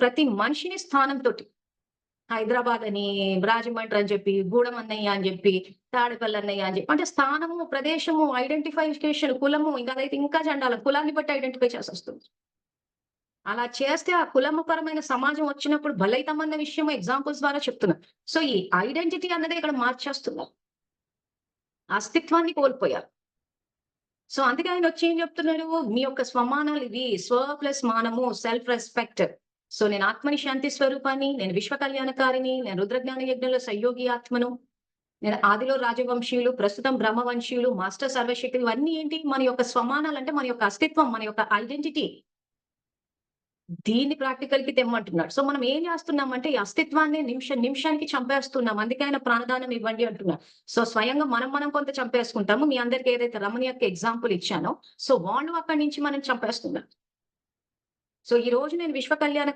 ప్రతి మనిషిని స్థానంతోటి హైదరాబాద్ అని, రాజమండ్రి అని చెప్పి, గూడెం అన్నయ్య అని చెప్పి, తాడేపల్లి అన్నయ్య అని చెప్పి అంటే స్థానము, ప్రదేశము, ఐడెంటిఫికేషన్, కులము ఇంకా అదైతే ఇంకా చండాలం. కులాన్ని బట్టి ఐడెంటిఫై చేసేస్తుంది. అలా చేస్తే ఆ కులమపరమైన సమాజం వచ్చినప్పుడు బలైతమన్న విషయం ఎగ్జాంపుల్స్ ద్వారా చెప్తున్నా. సో, ఈ ఐడెంటిటీ అన్నదే ఇక్కడ మార్చేస్తున్నారు. అస్తిత్వాన్ని కోల్పోయారు. సో, అందుకే ఆయనొచ్చి ఏం చెప్తున్నాడు? మీ యొక్క స్వమానాలివి. స్వ ప్లస్ మానము, సెల్ఫ్ రెస్పెక్ట్. సో, నేను ఆత్మని శాంతి స్వరూపాన్ని, నేను విశ్వ కళ్యాణకారిని, నేను రుద్రజ్ఞాన యజ్ఞంలో సంయోగి ఆత్మను, నేను ఆదిలో రాజవంశీయులు, ప్రస్తుతం బ్రహ్మవంశీయులు, మాస్టర్ సర్వశక్తులు ఇవన్నీ ఏంటి? మన యొక్క స్వమానాలంటే మన యొక్క అస్తిత్వం, మన యొక్క ఐడెంటిటీ. దీన్ని ప్రాక్టికల్‌కి తెమ్మంటున్నాడు. సో, మనం ఏం చేస్తున్నామంటే, ఈ అస్తిత్వాన్ని నిమిషానికి చంపేస్తున్నాం. అందుకే ఆయన ప్రాణదానం ఇవ్వండి అంటున్నారు. సో, స్వయంగా మనం కొంత చంపేసుకుంటాము. మీ అందరికి ఏదైతే రమణి యొక్క ఎగ్జాంపుల్ ఇచ్చానో, సో, వాళ్ళు అక్కడి నుంచి మనం చంపేస్తున్నారు. సో, ఈ రోజు నేను విశ్వ కళ్యాణ